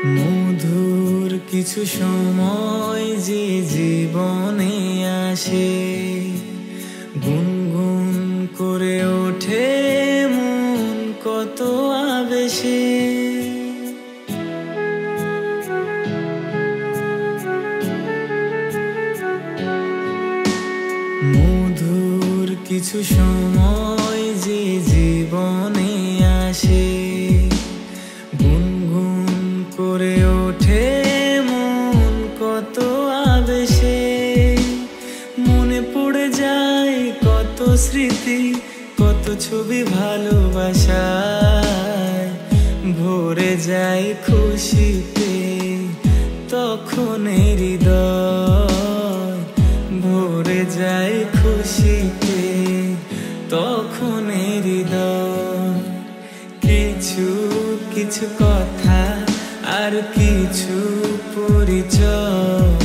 মধুর কিছু সময় যে জীবনে আসে, গুনগুন করে ওঠে মন কত আবেশে। মধুর কিছু সময় যে জীবনে আসে, গুনগুন করে ওঠে মন কত আবেশে। মনে পড়ে যায় কত স্মৃতি, কত ছবি ভালোবাসায়, ভরে যায় খুশিতে তখন হৃদয়, ভরে যায় খুশিতে তখন হৃদয়। কিছু কিছু কথা আর কিছু পরিচয়